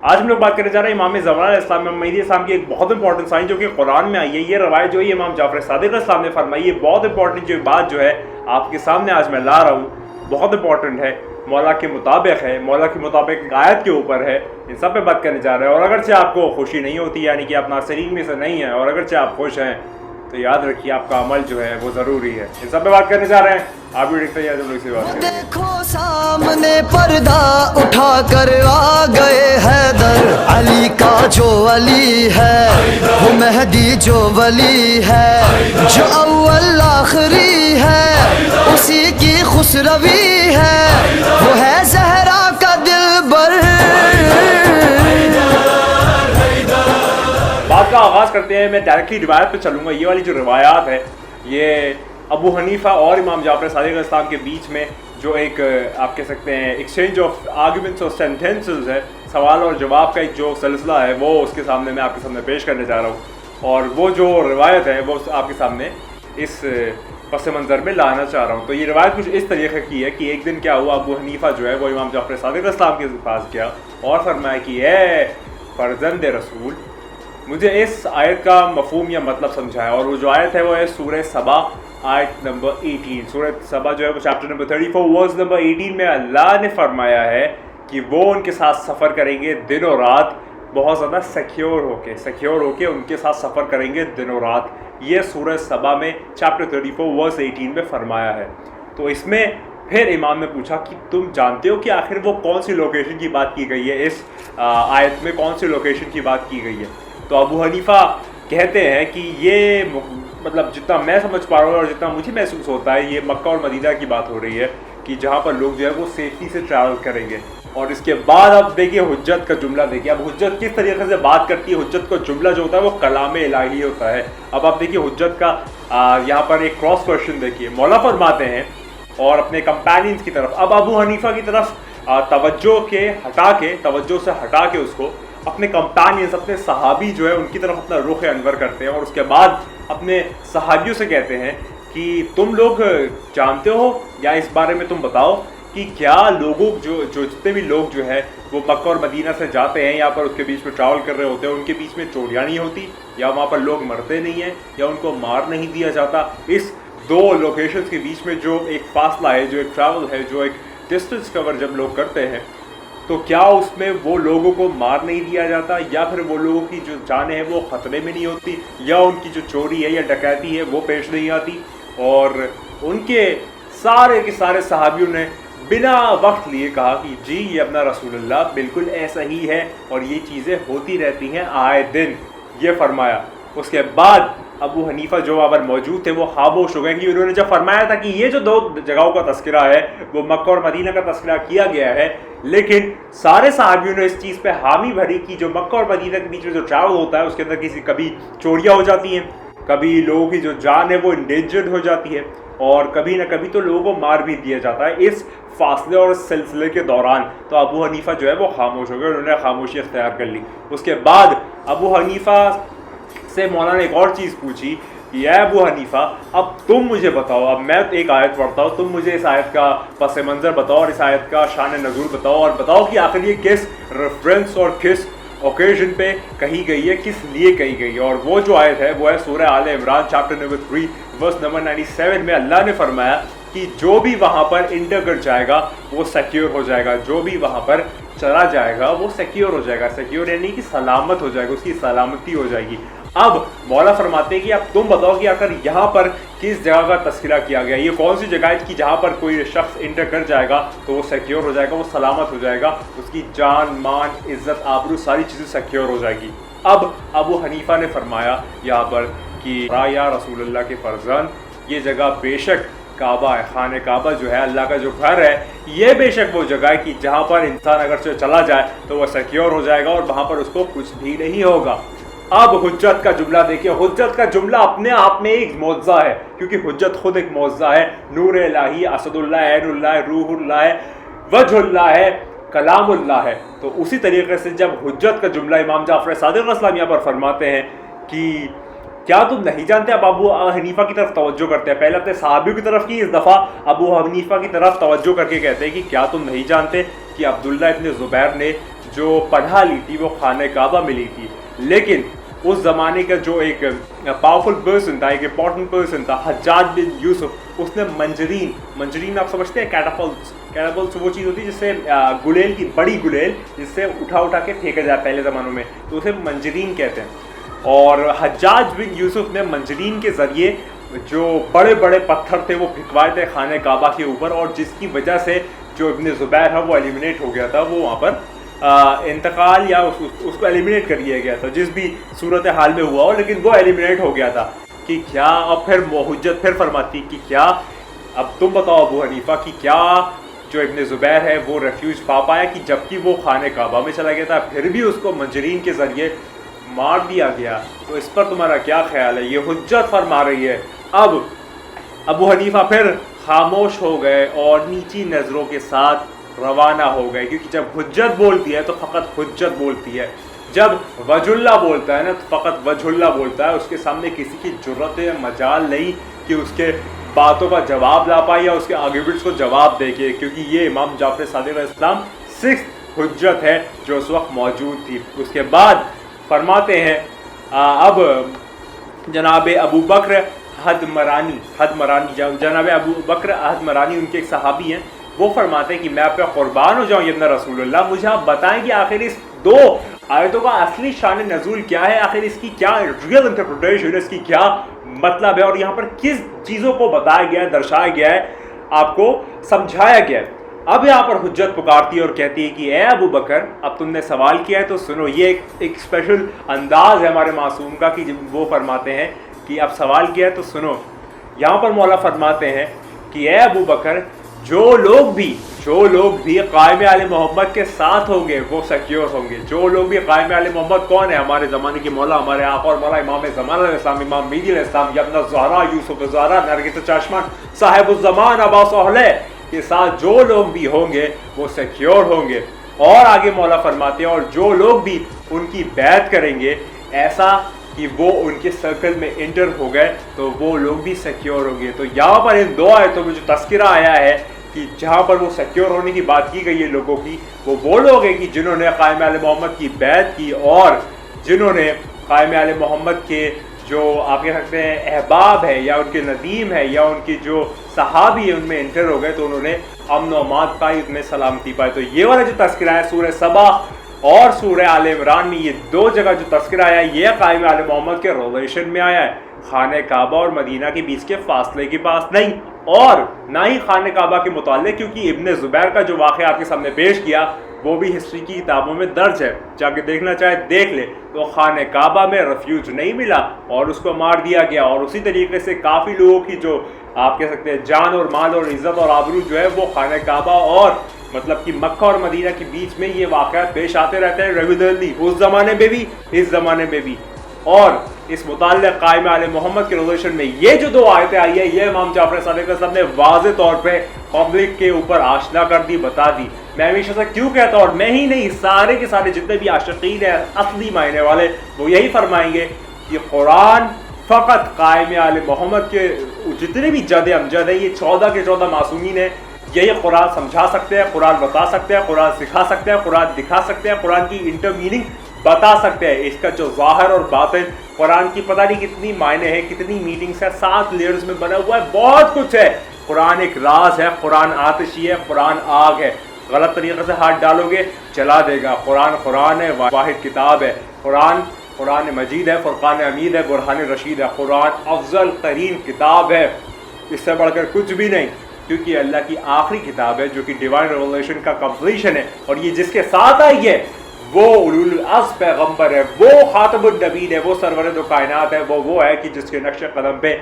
आज हम लोग बात करने जा रहे हैं इमाम ज़मान अलैहिस्सलाम में मेहदी इस्लाम की एक बहुत इंपॉर्टेंट साइन जो कि कुरान में आई है। ये रवायत जो है इमाम जाफर सादिक अलैहिस्सलाम ने फरमाई है। बहुत इंपॉर्टेंट जो बात जो है आपके सामने आज मैं ला रहा हूँ, बहुत इंपॉर्टेंट है, मौला के मुताबिक है, मौला के मुताबिक आयत के ऊपर है। इन सब पे बात करने जा रहे हैं। और अगरचे आपको खुशी नहीं होती, यानी कि आप नासरीन में से नहीं हैं, और अगरचे आप खुश हैं, तो याद रखिए आपका अमल जो है वो ज़रूरी है। इन सब पे बात करने जा रहे हैं। आप भी देखते हैं, इसी बात करेंगे। देखो सामने पर्दा उठा कर आ गए हैदर, अली का जो अली है वो मेहदी जो वली है, जो अव्वल आखिरी है उसी की खुसरवी है, वो है ज़हरा का दिलबर। बात का आगाज़ करते हैं। मैं डायरेक्टली रिवायत पे चलूँगा। ये वाली जो रिवायात है ये अबू हनीफा और इमाम जाफर सादिक अलैहिस्सलाम के बीच में जो एक आप कह सकते हैं एक्सचेंज ऑफ आर्ग्यूमेंट्स और सेंटेंसेस है, सवाल और जवाब का एक जो सिलसिला है वो उसके सामने मैं आपके सामने पेश करने जा रहा हूँ। और वो जो रिवायत है वो आपके सामने इस पस मंज़र में लाना चाह रहा हूँ। तो ये रिवायत कुछ इस तरीके की है कि एक दिन क्या हुआ, अबू हनीफा जो है वो इमाम जाफर सादिक अलैहिस्सलाम के पास गया और फरमाया कि ए फर्जंद रसूल, मुझे इस आयत का मफहूम या मतलब समझाया। और वो जो आयत है वो है सूरह सबा आयत नंबर 18। सूरह सबा जो है वो चैप्टर नंबर 34 वर्स नंबर 18 में अल्लाह ने फरमाया है कि वो उनके साथ सफ़र करेंगे दिन और रात, बहुत ज़्यादा सिक्योर होके उनके साथ सफ़र करेंगे दिन और रात। ये सूरह सबा में चैप्टर 34 वर्स 18 में फरमाया है। तो इसमें फिर इमाम ने पूछा कि तुम जानते हो कि आखिर वो कौन सी लोकेशन की बात की गई है, इस आयत में कौन सी लोकेशन की बात की गई है। तो अबू हनीफा कहते हैं कि ये मतलब जितना मैं समझ पा रहा हूँ और जितना मुझे महसूस होता है, ये मक्का और मदीना की बात हो रही है कि जहाँ पर लोग जो है वो सेफ्टी से ट्रैवल करेंगे। और इसके बाद अब देखिए हुज्जत का जुमला देखिए। अब हुज्जत किस तरीके से बात करती है। हुज्जत का जुमला जो होता है वो कलाम इलाही होता है। अब आप देखिए हुज्जत का यहाँ पर एक क्रॉस क्वेश्चन देखिए। मौला फरमाते हैं और अपने कंपेनियंस की तरफ, अब अबू हनीफा की तरफ तवज्जो से हटा के उसको अपने कंपेनियंस, अपने सहाबी जो है उनकी तरफ अपना रुख अनवर करते हैं। और उसके बाद अपने सहाबियों से कहते हैं कि तुम लोग जानते हो या इस बारे में तुम बताओ कि क्या लोगों जो जितने भी लोग जो है वो मक्का और मदीना से जाते हैं, यहाँ पर उसके बीच में ट्रैवल कर रहे होते हैं, उनके बीच में चोरियाँ नहीं होती, या वहाँ पर लोग मरते नहीं हैं, या उनको मार नहीं दिया जाता। इस दो लोकेशंस के बीच में जो एक फासला है, जो एक ट्रैवल है, जो एक डिस्टेंस कवर जब लोग करते हैं, तो क्या उसमें वो लोगों को मार नहीं दिया जाता, या फिर वो लोगों की जो जानें हैं वो ख़तरे में नहीं होती, या उनकी जो चोरी है या डकैती है वो पेश नहीं आती। और उनके सारे के सारे सहाबियों ने बिना वक्त लिए कहा कि जी ये अपना रसूलुल्लाह बिल्कुल ऐसा ही है और ये चीज़ें होती रहती हैं आए दिन, ये फरमाया। उसके बाद अबू हनीफा जो वहाँ पर मौजूद थे वो खामोश हो गए कि उन्होंने जब फरमाया था कि ये जो दो जगहों का तस्करा है वो मक्का और मदीना का तस्करा किया गया है, लेकिन सारे सहाबियों ने इस चीज़ पे हामी भरी कि जो मक्का और मदीना के बीच में जो ट्रैवल होता है उसके अंदर कभी चोरियाँ हो जाती हैं, कभी लोगों की जो जान है वो इंडेंजर्ड हो जाती है, और कभी ना कभी तो लोगों को मार भी दिया जाता है इस फासले और सिलसिले के दौरान। तो अबू हनीफा जो है वो खामोश हो गए, उन्होंने खामोशी अख्तियार कर ली। उसके बाद अबू हनीफा से मौला ने एक और चीज़ पूछी कि अबू हनीफा अब तुम मुझे बताओ, अब मैं एक आयत पढ़ता हूँ, तुम मुझे इस आयत का पस मंज़र बताओ और इस आयत का शान नज़ूल बताओ, और बताओ कि आखिर ये किस रेफरेंस और किस ओकेजन पे कही गई है, किस लिए कही गई है। और वो जो आयत है वो है सूरह आले इमरान चैप्टर नंबर 3 वर्स नंबर 97 में अल्लाह ने फरमाया कि जो भी वहाँ पर इंटर कर जाएगा वो सिक्योर हो जाएगा, जो भी वहाँ पर चला जाएगा वो सिक्योर हो जाएगा। सिक्योर यानी कि सलामत हो जाएगा, उसकी सलामती हो जाएगी। अब मौला फरमाते हैं कि अब तुम बताओ कि आखिर यहाँ पर किस जगह का तस्करा किया गया, ये कौन सी जगह है कि जहाँ पर कोई शख्स इंटर कर जाएगा तो वो सिक्योर हो जाएगा, वो सलामत हो जाएगा, उसकी जान मान इज़्ज़त आबरू सारी चीज़ें सिक्योर हो जाएगी। अब अबू हनीफा ने फरमाया यहाँ पर कि या रसूलुल्लाह के फर्जंद, ये जगह बेशक काबा है, खाने काबा जो है अल्लाह का जो घर है, ये बेशक वो जगह है कि जहाँ पर इंसान अगर से चला जाए तो वह सिक्योर हो जाएगा और वहाँ पर उसको कुछ भी नहीं होगा। अब हुज्जत का जुमला देखिए। हुज्जत का जुमला अपने आप में एक मौज़ा है, क्योंकि हुज्जत खुद एक मौज़ा है। नूर इलाही, असदुल्लाह, ऐनुल्लाह, रूहुल्लाह, वजहुल्लाह है, कलामुल्लाह है। तो उसी तरीके से जब हुज्जत का जुमला इमाम जाफर सादिक अलैहिस्सलाम यहाँ पर फरमाते हैं कि क्या तुम नहीं जानते, अब अबू हनीफा की तरफ तवज्जो करते हैं, पहले अपने सहाबियों की तरफ की, इस दफ़ा अबू हनीफा की तरफ तवज्जो करके कहते हैं कि क्या तुम नहीं जानते कि अब्दुल्लाह इब्न ज़ुबैर ने जो पढ़ा ली थी वो खाने काबा में ली थी। लेकिन उस ज़माने का जो एक पावरफुल पर्सन था, एक इम्पॉर्टेंट पर्सन था, हज्जाज बिन यूसुफ, उसने मंजरीन आप समझते हैं, कैटापल्स वो चीज़ होती है जिससे गुलेल की बड़ी गुलेल जिससे उठा के फेंका जाए पहले ज़मानों में, तो उसे मंजरीन कहते हैं। और हज्जाज बिन यूसुफ ने मंजरीन के ज़रिए जो बड़े बड़े पत्थर थे वो भिजवाए थे खाने काबा के ऊपर, और जिसकी वजह से जो इब्न ज़ुबैर है वो एलिमिनेट हो गया था, वो वहाँ पर इंतकाल या उसको एलिमिनेट कर दिया गया था, जिस भी सूरत हाल में हुआ हो, लेकिन वो एलिमिनेट हो गया था। कि क्या अब फिर हुज्जत फिर फरमाती कि क्या अब तुम बताओ अबू हनीफा कि क्या जो इब्न ज़ुबैर है वो रेफ्यूज पा पाया, कि जबकि वो खाने काबा में चला गया था फिर भी उसको मंजरीन के ज़रिए मार दिया गया। तो इस पर तुम्हारा क्या ख्याल है? ये हुज्जत फरमा रही है। अब अबू हनीफा फिर खामोश हो गए और नीची नज़रों के साथ रवाना हो गए, क्योंकि जब हुज्जत बोलती है तो फ़कत हुज्जत बोलती है, जब वजुल्ला बोलता है ना तो फ़कत वजुल्ला बोलता है। उसके सामने किसी की जुर्रत मजाल नहीं कि उसके बातों का जवाब ला पाए या उसके आर्ग्यूमेंट्स को जवाब दे के, क्योंकि ये इमाम जाफर सादिक अलैहिस्सलाम 6th हुज्जत है जो उस वक्त मौजूद थी। उसके बाद फरमाते हैं अब जनाब अबू बकर हदमरानी जनाब अबू बकर हदमरानी उनके एक सहाबी हैं, वो फरमाते हैं कि मैं आप पे कुर्बान हो जाऊं या रसूलुल्लाह, मुझे आप बताएं कि आखिर इस 2 आयतों का असली शान नज़ूल क्या है, आखिर इसकी क्या रियल इंटरप्रिटेशन है, इसकी क्या मतलब है, और यहाँ पर किस चीज़ों को बताया गया है, दर्शाया गया है, आपको समझाया गया है। अब यहाँ पर हुज्जत पुकारती है और कहती है कि ए अबू बकर, अब तुमने सवाल किया है तो सुनो। ये एक स्पेशल अंदाज है हमारे मासूम का कि वो फरमाते हैं कि अब सवाल किया है तो सुनो। यहाँ पर मौला फरमाते हैं कि ए अबू बकर, जो लोग भी कायम आले मोहम्मद के साथ होंगे वो सिक्योर होंगे। जो लोग भी कायम आले मोहम्मद कौन है? हमारे ज़माने के मौला, हमारे आका और मौला इमाम ज़मान अलैहिस्सलाम, इमाम मेहदी अलैहिस्सलाम, यब्न ज़हरा, यूसुफ ज़हरा, नरगिस चश्मान, साहिबुज़्ज़मान अबा सोहले के साथ जो लोग भी होंगे वो सिक्योर होंगे। और आगे मौला फरमाते हैं और जो लोग भी उनकी बैत करेंगे ऐसा कि वो उनके सर्कल में इंटर हो गए तो वो लोग भी सिक्योर होंगे। तो यहाँ पर इन 2 आयतों में जो तस्करा आया है कि जहाँ पर वो सिक्योर होने की बात की गई है लोगों की, वो लोग हैं कि जिन्होंने कायम आले मोहम्मद की बैत की और जिन्होंने कायम आले मोहम्मद के जो आप कह सकते हैं अहबाब है या उनके नदीम है या उनकी जो सहाबी है उनमें इंटर हो गए, तो उन्होंने अमन व अमान पाई, उनमें सलामती पाई। तो ये वाला जो तस्करा है सूरह सबा और सूरह आले इमरान में, ये 2 जगह जो तस्करा आया है ये कायम आले मोहम्मद के रिलेशन में आया है, खाने काबा और मदीना के बीच के फासले के पास नहीं, और ना ही खाने काबा के मुताल्लिक़, क्योंकि इब्न ज़ुबैर का जो वाक़या आपके सामने पेश किया वो भी हिस्ट्री की किताबों में दर्ज है, जाके देखना चाहे देख ले। तो खाने काबा में रेफ्यूज नहीं मिला और उसको मार दिया गया, और उसी तरीके से काफ़ी लोगों की जो आप कह सकते हैं जान और माल और इज़्ज़त और आबरू जो है वो खाने काबा और मतलब कि मक्का और मदीना के बीच में ये वाक़यात पेश आते रहते हैं रेगुलरली, उस ज़माने में भी इस ज़माने में भी। और इस मुताल्लिक़ कायम आले मोहम्मद के रिलेशन में ये जो 2 आयतें आई है ये इमाम जाफर सादिक ने वाज़े तौर पे पब्लिक के ऊपर आशना कर दी, बता दी। मैं हमेशा से क्यों कहता हूँ, और मैं ही नहीं, सारे के सारे जितने भी आशिकीन हैं असली मायने वाले वो यही फरमाएंगे कि कुरान फ़कत कायम आले मोहम्मद के जितने भी जद अमजद है, ये 14 के 14 मासूमीन है, ये कुरान समझा सकते हैं, कुरान बता सकते हैं, कुरान सिखा सकते हैं, कुरान दिखा सकते हैं, कुरान की इंटर मीनिंग बता सकते हैं। इसका जो ज़ाहिर और बातिन कुरान की पता नहीं कितनी मायने हैं, कितनी मीनिंग्स है, 7 लेयर्स में बना हुआ है, बहुत कुछ है। कुरान एक राज है, कुरान आतिशी है, कुरान आग है, गलत तरीके से हाथ डालोगे जला देगा। कुरान है, वाहिद किताब है, कुरान मजीद है, फुरकान हमीद है, बुरहान रशीद है, कुरान अफजल तरीन किताब है, इससे बढ़कर कुछ भी नहीं, क्योंकि अल्लाह की आखिरी किताब है जो कि डिवाइन रेवलेशन का कंप्लीशन है। और ये जिसके साथ आई है वो उलुल अज़्म पैगंबर है, वो खातमुन नबीन है, वो सरवर दो कायनात है, वो है कि जिसके नक्शे कदम पे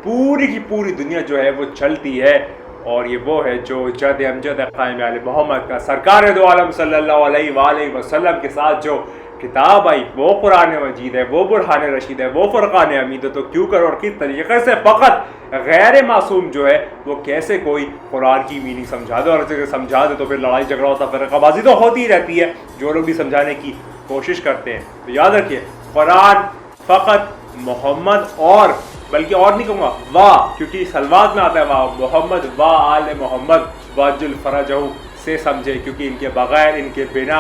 पूरी की पूरी दुनिया जो है वो चलती है। और ये वो है जो जद अमजद कायम आले मोहम्मद का सरकार दो आलम सल्लल्लाहु अलैहि वसल्लम के साथ जो किताब आई वो कुरान मजीद है, वो बुरहान रशीद है, वो फुरकान हमीद है। तो क्यों कर और किस तरीके से फ़कत गैर मासूम जो है वो कैसे कोई कुरान की मीनिंग समझा दे, और अगर समझा दे तो फिर लड़ाई झगड़ा होता, फ़िरक़ाबाज़ी तो होती ही रहती है जो लोग भी समझाने की कोशिश करते हैं। तो याद रखिए कुरान फ़कत मोहम्मद और बल्कि और नहीं कहूँगा वाह, क्योंकि सलवात में आता है वाह मोहम्मद वाह आले मोहम्मद वाजुल फ़रजहू से समझे, क्योंकि इनके बगैर इनके बिना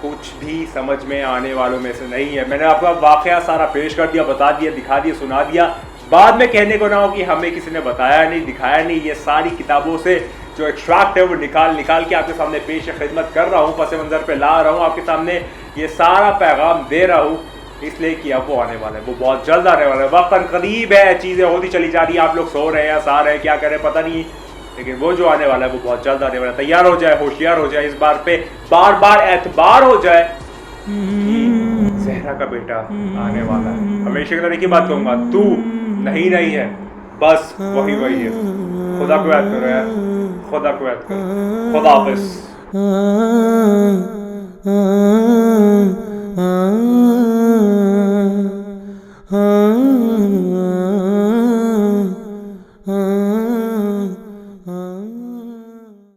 कुछ भी समझ में आने वालों में से नहीं है। मैंने आपका वाकया सारा पेश कर दिया, बता दिया, दिखा दिया, सुना दिया। बाद में कहने को ना हो कि हमें किसी ने बताया नहीं, दिखाया नहीं। ये सारी किताबों से जो एक्सट्रैक्ट है वो निकाल के आपके सामने पेश खिदमत कर रहा हूँ, पस मंज़र पे ला रहा हूँ, आपके सामने ये सारा पैगाम दे रहा हूँ, इसलिए कि अब वो आने वाला है, वो बहुत जल्द आने वाला है। वक्त करीब है, चीज़ें होती चली जा रही है, आप लोग सो रहे हैं या सा रहे हैं, क्या करें पता नहीं, लेकिन वो जो आने वाला है वो बहुत जल्द आने वाला है। तैयार हो जाए, होशियार हो जाए, इस बार पे बार बार एतबार हो जाए कि ज़हरा का बेटा आने वाला है। हमेशा की तरह एक ही बात कहूँगा, तू नहीं है, बस वही है। खुदा को याद करो यार, खुदा को याद करो। खुदा हाफिज़।